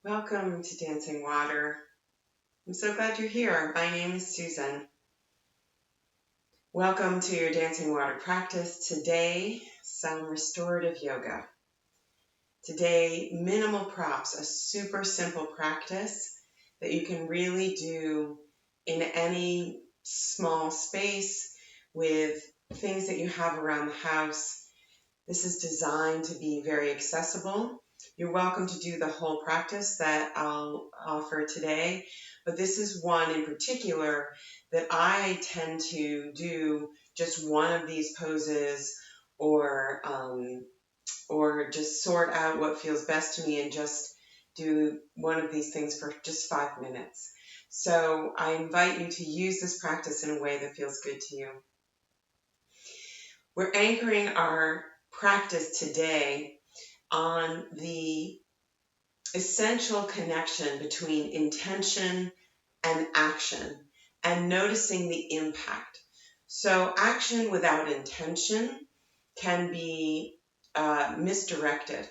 Welcome to Dancing Water. I'm so glad you're here. My name is Susan. Welcome to your Dancing Water practice. Today, some restorative yoga. Today, minimal props, a super simple practice that you can really do in any small space with things that you have around the house. This is designed to be very accessible. You're welcome to do the whole practice that I'll offer today, but this is one in particular that I tend to do just one of these poses or just sort out what feels best to me and just do one of these things for just 5 minutes. So I invite you to use this practice in a way that feels good to you. We're anchoring our practice today on the essential connection between intention and action and noticing the impact. So action without intention can be misdirected.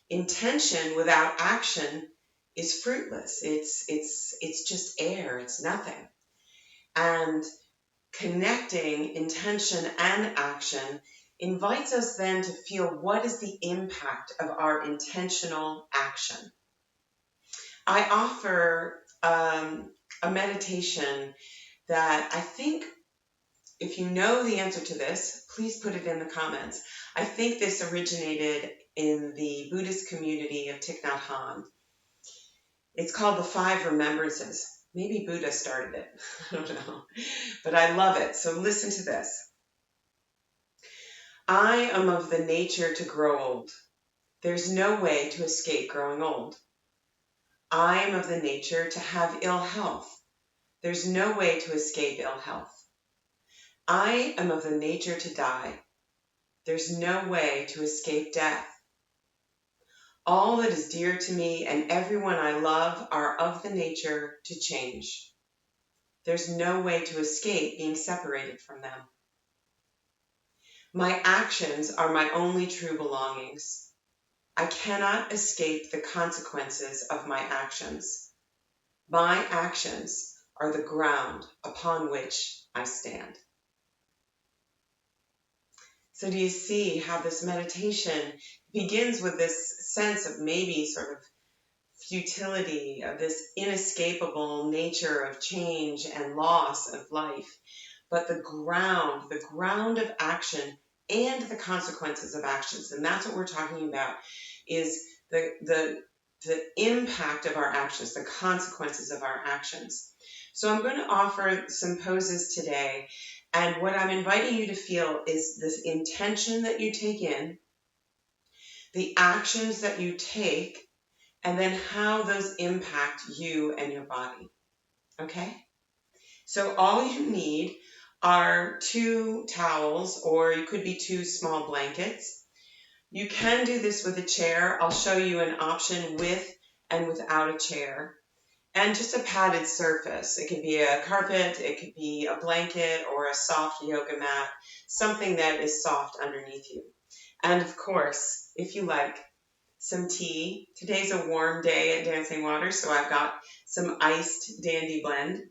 Intention without action is fruitless. It's just air. It's nothing. And connecting intention and action invites us then to feel what is the impact of our intentional action. I offer a meditation that I think, if you know the answer to this, please put it in the comments. I think this originated in the Buddhist community of Thich Nhat Hanh. It's called the Five Remembrances. Maybe Buddha started it. I don't know. But I love it. So listen to this. I am of the nature to grow old. There's no way to escape growing old. I am of the nature to have ill health. There's no way to escape ill health. I am of the nature to die. There's no way to escape death. All that is dear to me and everyone I love are of the nature to change. There's no way to escape being separated from them. My actions are my only true belongings. I cannot escape the consequences of my actions. My actions are the ground upon which I stand. So do you see how this meditation begins with this sense of maybe sort of futility, of this inescapable nature of change and loss of life, but the ground of action and the consequences of actions. And that's what we're talking about, is the impact of our actions, the consequences of our actions. So I'm going to offer some poses today. And what I'm inviting you to feel is this intention that you take in, the actions that you take, and then how those impact you and your body. Okay? So all you need are 2 towels, or it could be 2 small blankets. You can do this with a chair. I'll show you an option with and without a chair. And just a padded surface. It could be a carpet, it could be a blanket or a soft yoga mat, something that is soft underneath you. And of course, if you like, some tea. Today's a warm day at Dancing Water, so I've got some iced Dandy Blend.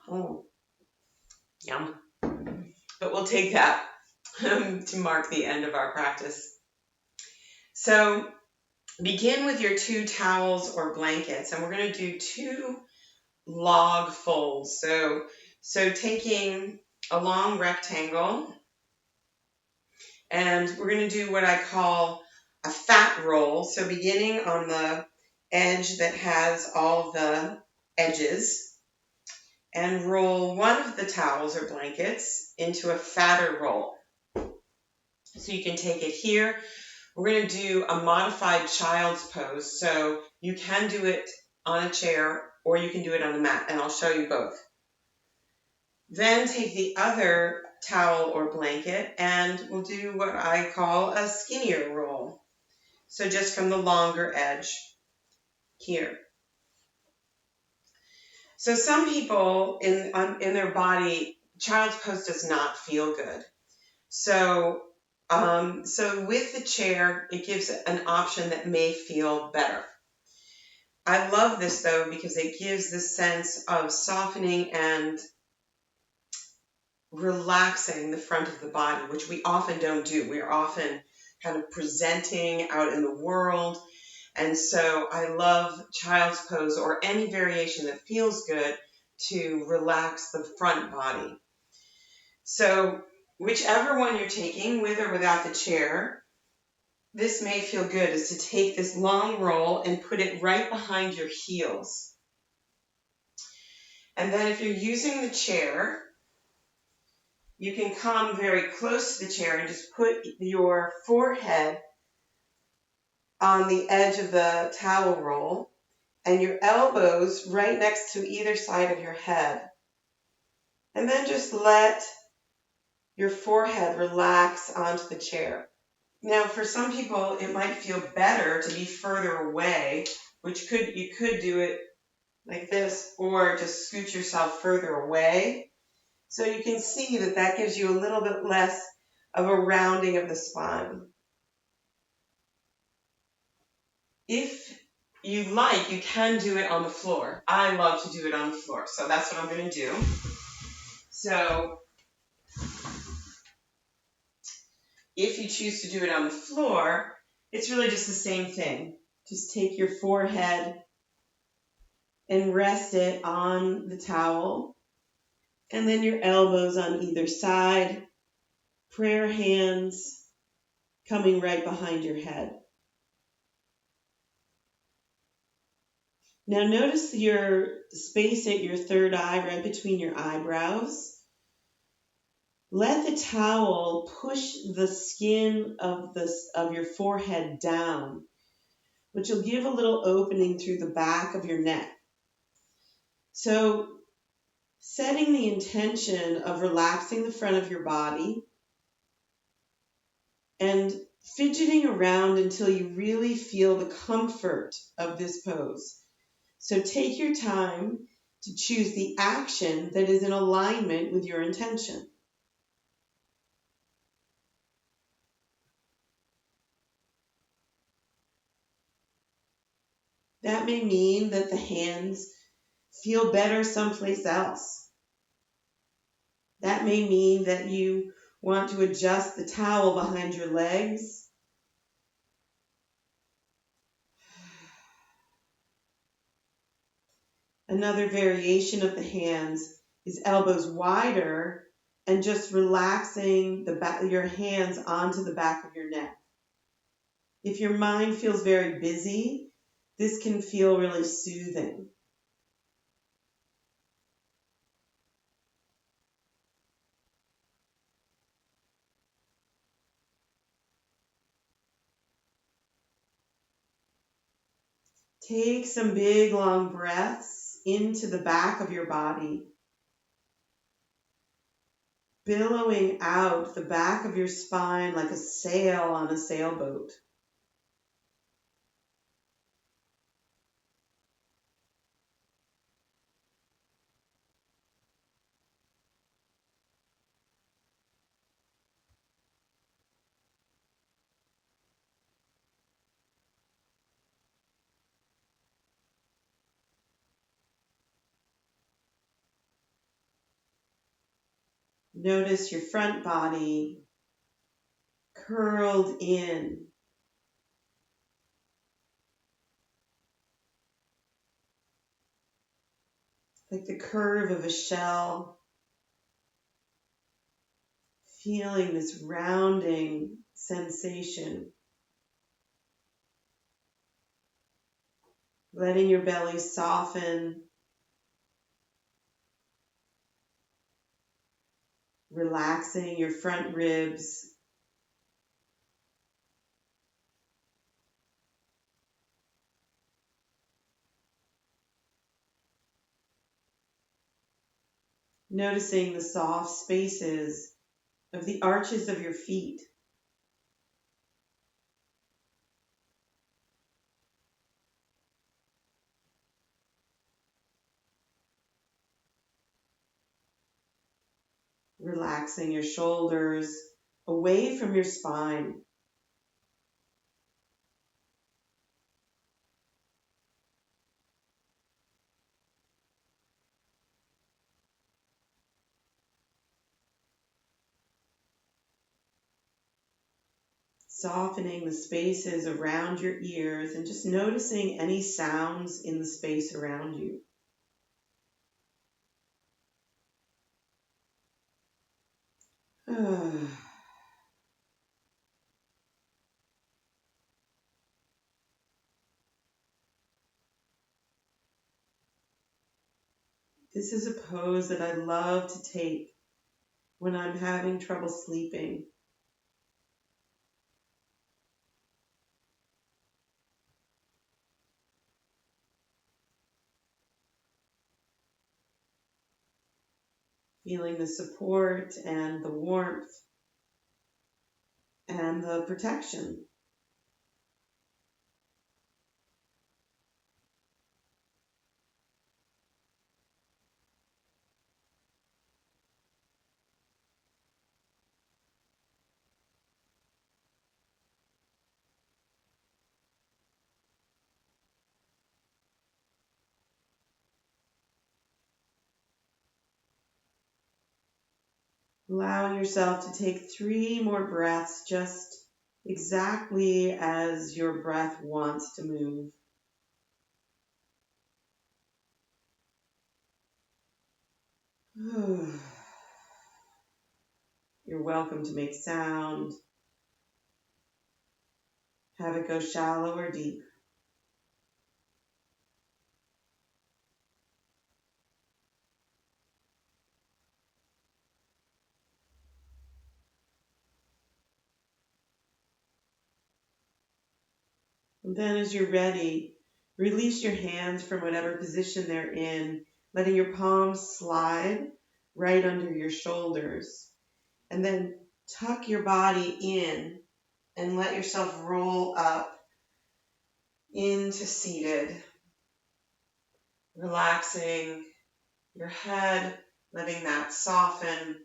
Oh, yum. But we'll take that to mark the end of our practice. So begin with your 2 towels or blankets, and we're going to do 2 log folds. So taking a long rectangle, and we're going to do what I call a fat roll. So beginning on the edge that has all the edges, and roll one of the towels or blankets into a fatter roll. So you can take it here. We're going to do a modified child's pose. So you can do it on a chair or you can do it on a mat, and I'll show you both. Then take the other towel or blanket and we'll do what I call a skinnier roll. So just from the longer edge here. So some people in their body, child's pose does not feel good. So with the chair, it gives an option that may feel better. I love this though because it gives this sense of softening and relaxing the front of the body, which we often don't do. We're often kind of presenting out in the world. And so I love child's pose or any variation that feels good to relax the front body. So whichever one you're taking, with or without the chair, this may feel good, is to take this long roll and put it right behind your heels. And then if you're using the chair, you can come very close to the chair and just put your forehead on the edge of the towel roll and your elbows right next to either side of your head. And then just let your forehead relax onto the chair. Now, for some people, it might feel better to be further away, which you could do it like this, or just scoot yourself further away. So you can see that that gives you a little bit less of a rounding of the spine. If you like, you can do it on the floor. I love to do it on the floor, so that's what I'm going to do. So if you choose to do it on the floor, it's really just the same thing. Just take your forehead and rest it on the towel, and then your elbows on either side, prayer hands coming right behind your head. Now notice your space at your third eye right between your eyebrows. Let the towel push the skin of your forehead down, which will give a little opening through the back of your neck. So setting the intention of relaxing the front of your body and fidgeting around until you really feel the comfort of this pose. So take your time to choose the action that is in alignment with your intention. That may mean that the hands feel better someplace else. That may mean that you want to adjust the towel behind your legs. Another variation of the hands is elbows wider and just relaxing your hands onto the back of your neck. If your mind feels very busy, this can feel really soothing. Take some big long breaths into the back of your body, billowing out the back of your spine like a sail on a sailboat. Notice your front body curled in. Like the curve of a shell, feeling this rounding sensation. Letting your belly soften, relaxing your front ribs. Noticing the soft spaces of the arches of your feet. Relaxing your shoulders away from your spine. Softening the spaces around your ears and just noticing any sounds in the space around you. This is a pose that I love to take when I'm having trouble sleeping. Feeling the support and the warmth and the protection. Allow yourself to take 3 more breaths, just exactly as your breath wants to move. You're welcome to make sound. Have it go shallow or deep. And then as you're ready, release your hands from whatever position they're in, letting your palms slide right under your shoulders. And then tuck your body in and let yourself roll up into seated, relaxing your head, letting that soften.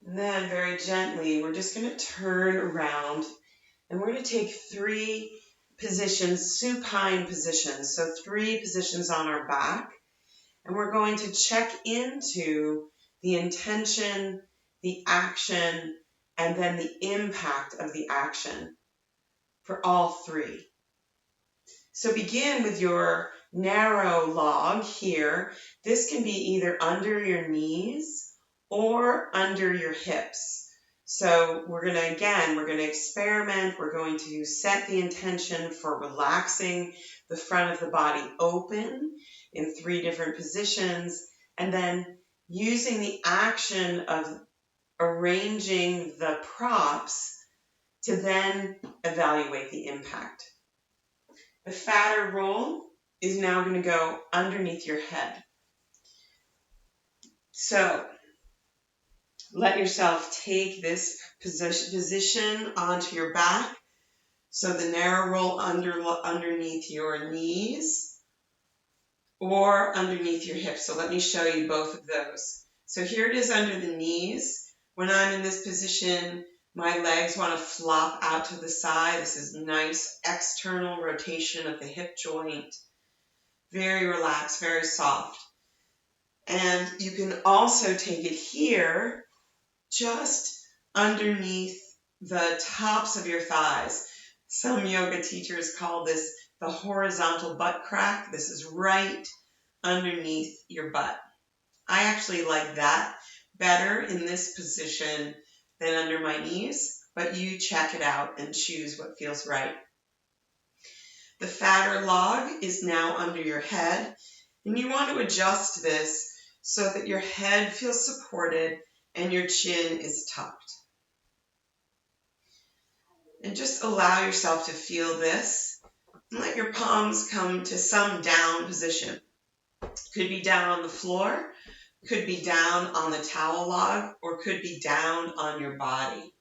And then very gently, we're just going to turn around and we're going to take 3 positions, supine positions. So 3 positions on our back. And we're going to check into the intention, the action, and then the impact of the action for all 3. So begin with your narrow log here. This can be either under your knees or under your hips. So we're going to experiment. We're going to set the intention for relaxing the front of the body open in 3 different positions, and then using the action of arranging the props to then evaluate the impact. The fatter roll is now going to go underneath your head. So let yourself take this position onto your back. So the narrow roll underneath your knees or underneath your hips. So let me show you both of those. So here it is under the knees. When I'm in this position, my legs want to flop out to the side. This is nice external rotation of the hip joint. Very relaxed, very soft. And you can also take it here, just underneath the tops of your thighs. Some yoga teachers call this the horizontal butt crack. This is right underneath your butt. I actually like that better in this position than under my knees, but you check it out and choose what feels right. The fatter log is now under your head, and you want to adjust this so that your head feels supported and your chin is tucked. And just allow yourself to feel this. And let your palms come to some down position. Could be down on the floor, could be down on the towel log, or could be down on your body.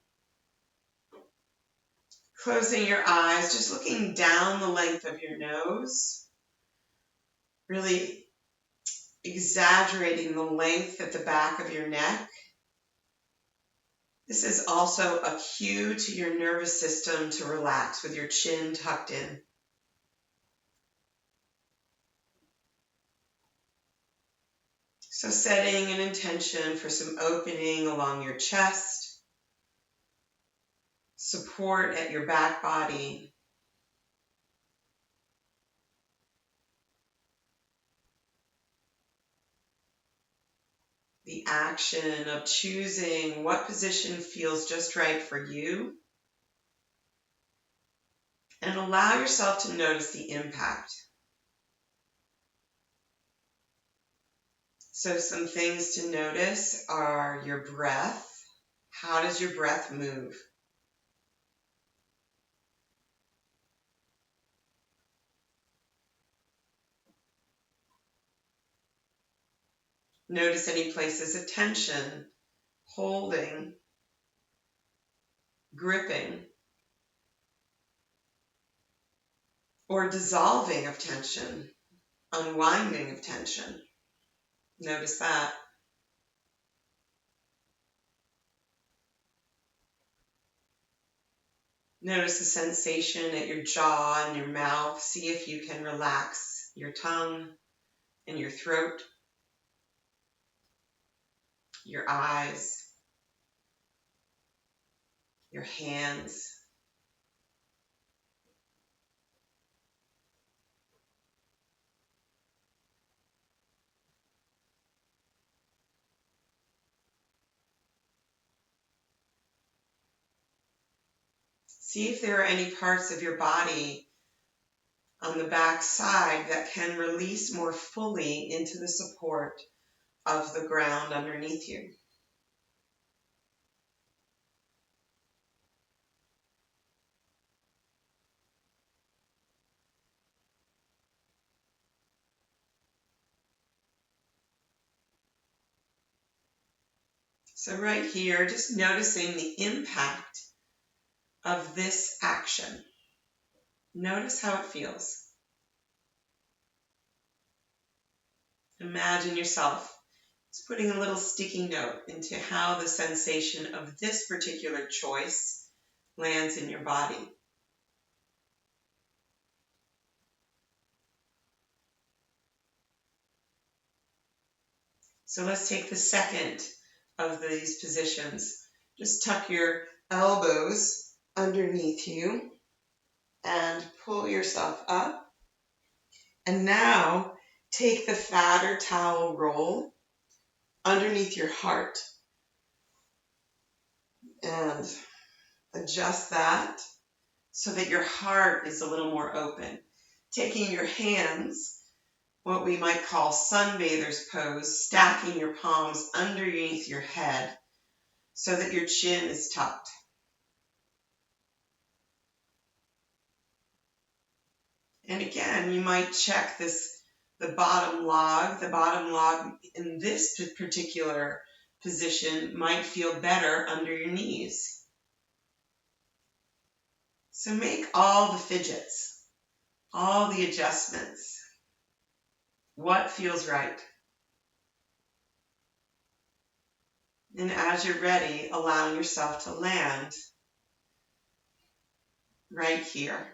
Closing your eyes, just looking down the length of your nose. Really exaggerating the length at the back of your neck. This is also a cue to your nervous system to relax with your chin tucked in. So setting an intention for some opening along your chest, support at your back body, the action of choosing what position feels just right for you, and allow yourself to notice the impact. So some things to notice are your breath. How does your breath move? Notice any places of tension, holding, gripping, or dissolving of tension, unwinding of tension. Notice that. Notice the sensation at your jaw and your mouth. See if you can relax your tongue and your throat, your eyes, your hands. See if there are any parts of your body on the back side that can release more fully into the support of the ground underneath you. So right here, just noticing the impact of this action. Notice how it feels. Imagine yourself just putting a little sticky note into how the sensation of this particular choice lands in your body. So let's take the second of these positions. Just tuck your elbows underneath you and pull yourself up. And now take the fatter towel roll underneath your heart and adjust that so that your heart is a little more open. Taking your hands, what we might call Sunbathers Pose, stacking your palms underneath your head so that your chin is tucked. And again, you might check the bottom log. The bottom log in this particular position might feel better under your knees. So make all the fidgets, all the adjustments. What feels right? And as you're ready, allowing yourself to land right here.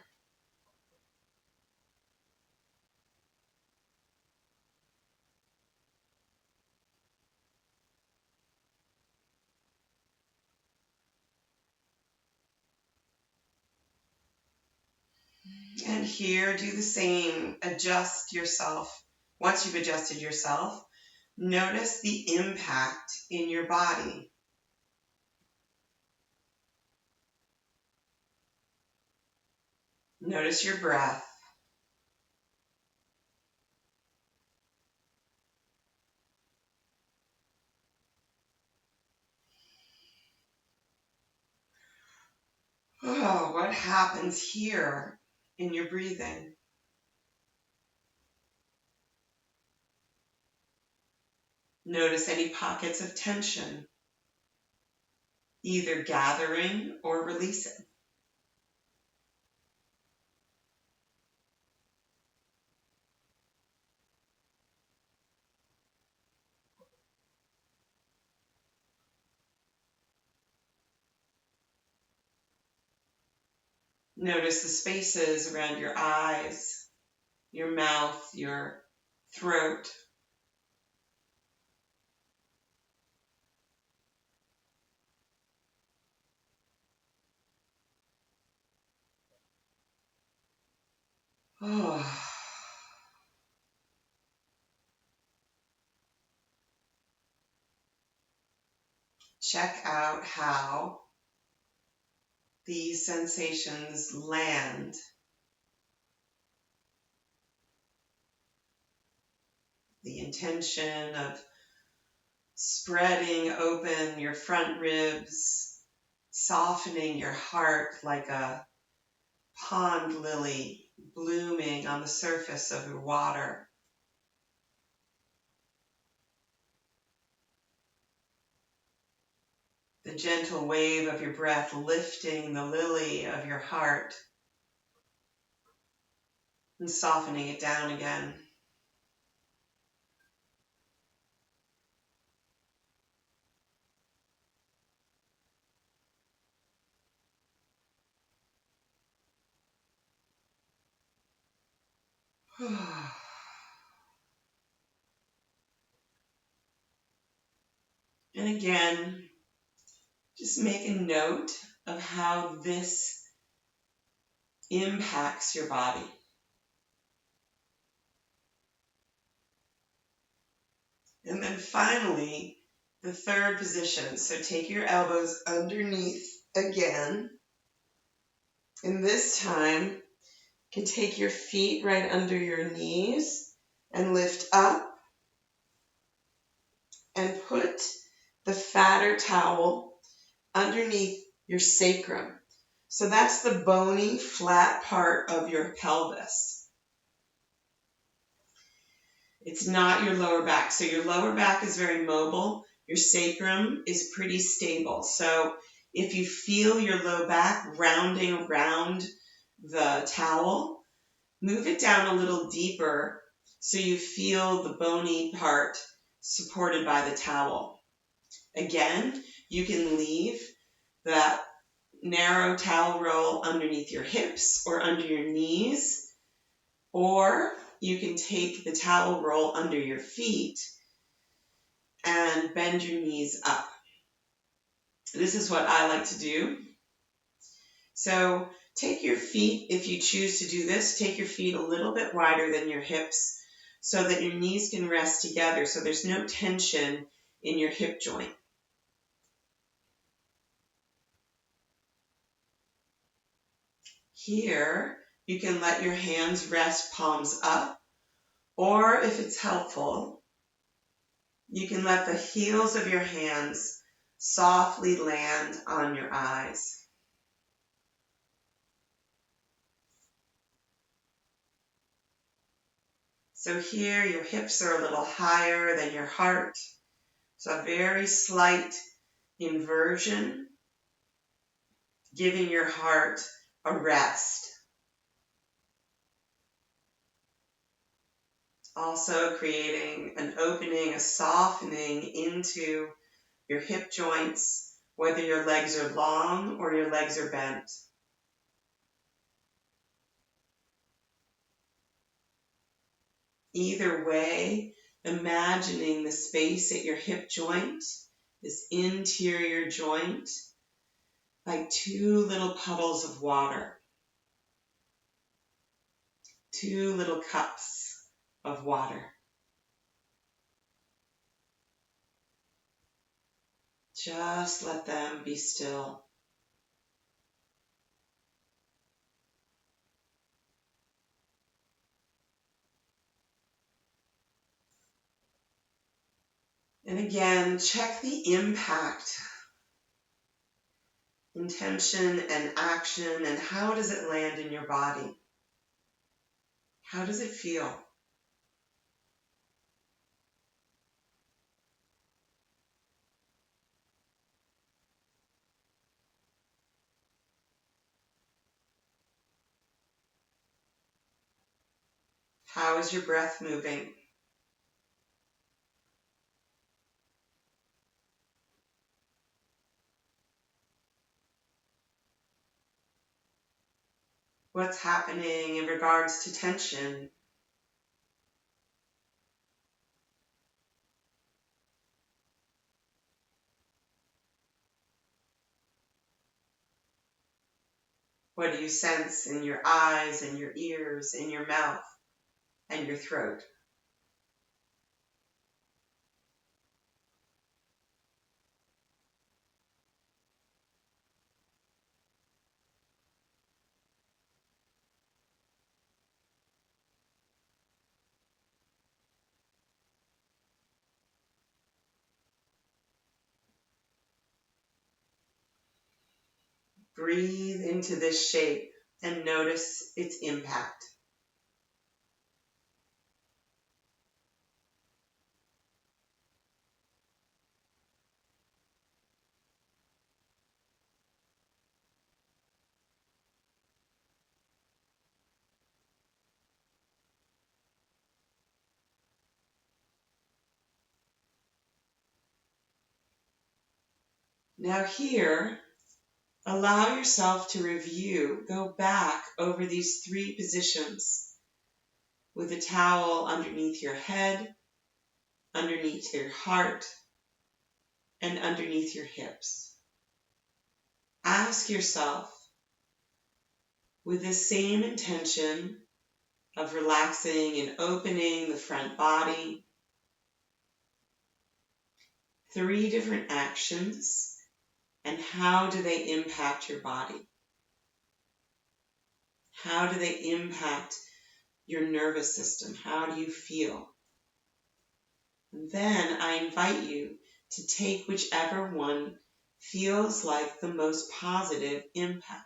And here, do the same. Adjust yourself. Once you've adjusted yourself, notice the impact in your body. Notice your breath. Oh, what happens here in your breathing? Notice any pockets of tension, either gathering or releasing. Notice the spaces around your eyes, your mouth, your throat. Oh. Check out how these sensations land. The intention of spreading open your front ribs, softening your heart like a pond lily blooming on the surface of your water. The gentle wave of your breath lifting the lily of your heart and softening it down again. And again, just make a note of how this impacts your body. And then finally, the third position. So take your elbows underneath again. And this time, you can take your feet right under your knees and lift up and put the fatter towel underneath your sacrum. So that's the bony, flat part of your pelvis. It's not your lower back. So your lower back is very mobile. Your sacrum is pretty stable. So if you feel your low back rounding around the towel, move it down a little deeper so you feel the bony part supported by the towel. Again, you can leave that narrow towel roll underneath your hips or under your knees, or you can take the towel roll under your feet and bend your knees up. This is what I like to do. So take your feet, if you choose to do this, take your feet a little bit wider than your hips so that your knees can rest together so there's no tension in your hip joint. Here, you can let your hands rest palms up, or if it's helpful, you can let the heels of your hands softly land on your eyes. So here, your hips are a little higher than your heart. So a very slight inversion, giving your heart a rest. Also creating an opening, a softening into your hip joints, whether your legs are long or your legs are bent. Either way, imagining the space at your hip joint, this interior joint, like two little puddles of water, two little cups of water. Just let them be still. And again, check the impact, intention and action, and how does it land in your body? How does it feel? How is your breath moving? What's happening in regards to tension? What do you sense in your eyes, in your ears, in your mouth, and your throat? Breathe into this shape and notice its impact. Now here, allow yourself to review, go back over these 3 positions with a towel underneath your head, underneath your heart, and underneath your hips. Ask yourself, with the same intention of relaxing and opening the front body, 3 different actions, and how do they impact your body? How do they impact your nervous system? How do you feel? And then I invite you to take whichever one feels like the most positive impact.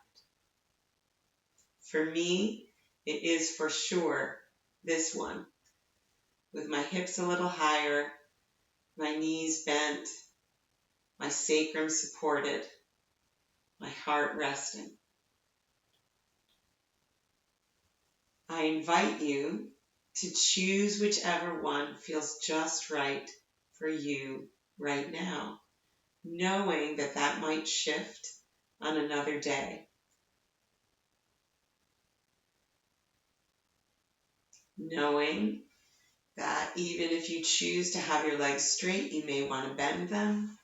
For me, it is for sure this one, with my hips a little higher, my knees bent, my sacrum supported, my heart resting. I invite you to choose whichever one feels just right for you right now, knowing that that might shift on another day. Knowing that even if you choose to have your legs straight, you may want to bend them.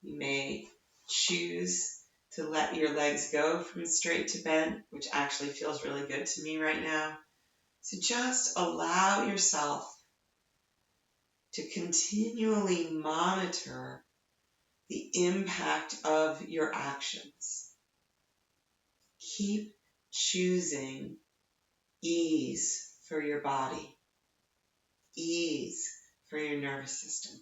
You may choose to let your legs go from straight to bent, which actually feels really good to me right now. So just allow yourself to continually monitor the impact of your actions. Keep choosing ease for your body, ease for your nervous system.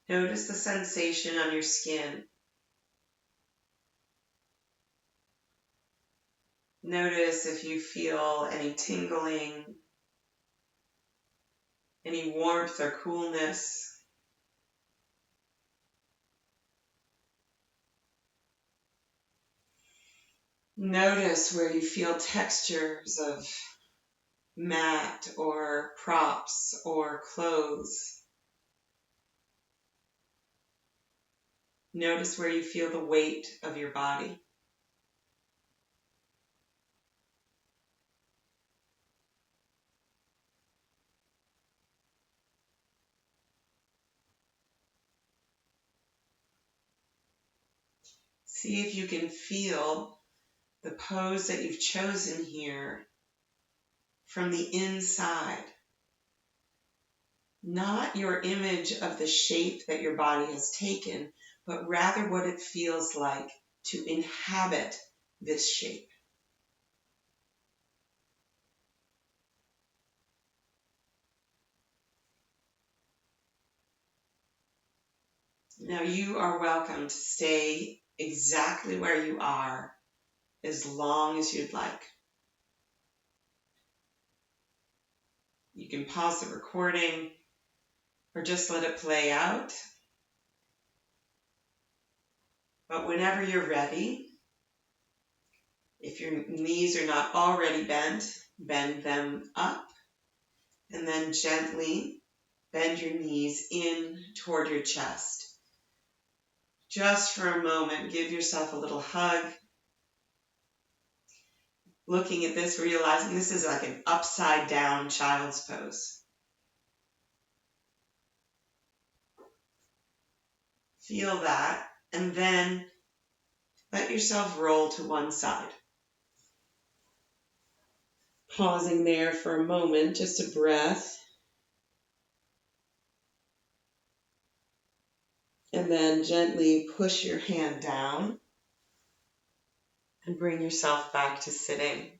Notice the sensation on your skin. Notice if you feel any tingling, any warmth or coolness. Notice where you feel textures of mat or props or clothes. Notice where you feel the weight of your body. See if you can feel the pose that you've chosen here from the inside. Not your image of the shape that your body has taken, but rather what it feels like to inhabit this shape. Now you are welcome to stay exactly where you are as long as you'd like. You can pause the recording or just let it play out. But whenever you're ready, if your knees are not already bent, bend them up and then gently bend your knees in toward your chest. Just for a moment, give yourself a little hug. Looking at this, realizing this is like an upside down child's pose. Feel that, and then let yourself roll to one side. Pausing there for a moment, just a breath. And then gently push your hand down and bring yourself back to sitting.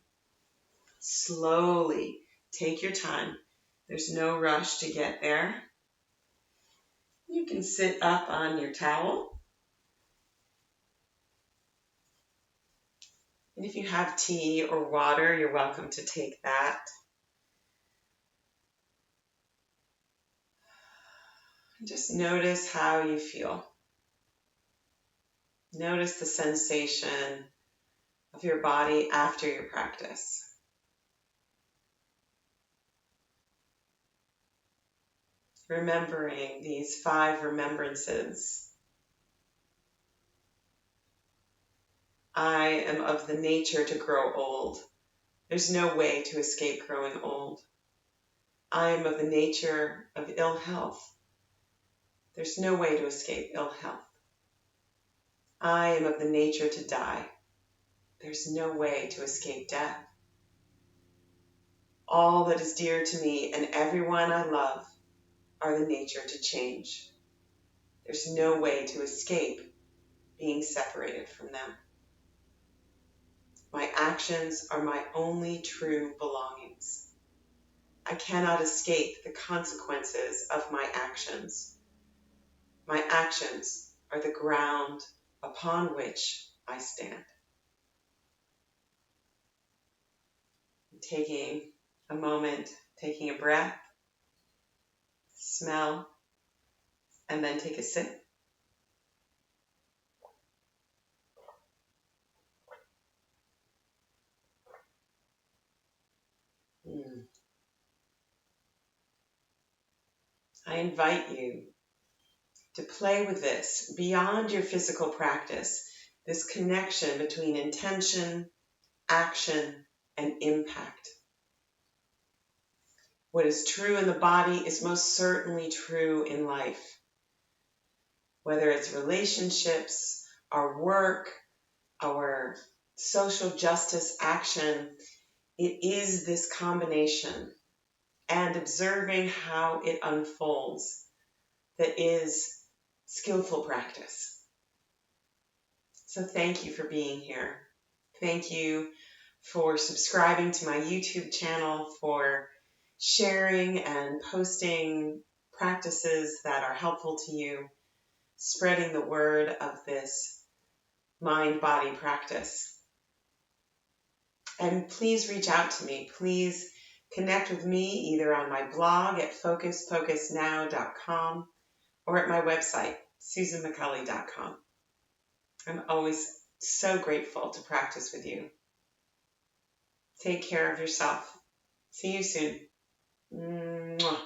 Slowly take your time. There's no rush to get there. You can sit up on your towel. And if you have tea or water, you're welcome to take that. Just notice how you feel. Notice the sensation of your body after your practice. Remembering these 5 remembrances. I am of the nature to grow old. There's no way to escape growing old. I am of the nature of ill health. There's no way to escape ill health. I am of the nature to die. There's no way to escape death. All that is dear to me and everyone I love are the nature to change. There's no way to escape being separated from them. My actions are my only true belongings. I cannot escape the consequences of my actions. My actions are the ground upon which I stand. Taking a moment, taking a breath, smell, and then take a sip. I invite you to play with this beyond your physical practice, this connection between intention, action, and impact. What is true in the body is most certainly true in life. Whether it's relationships, our work, our social justice action, it is this combination and observing how it unfolds that is skillful practice. So thank you for being here. Thank you for subscribing to my YouTube channel, for sharing and posting practices that are helpful to you, spreading the word of this mind-body practice. And please reach out to me. Please connect with me either on my blog at focusfocusnow.com or at my website, susanmccully.com. I'm always so grateful to practice with you. Take care of yourself. See you soon. Mwah.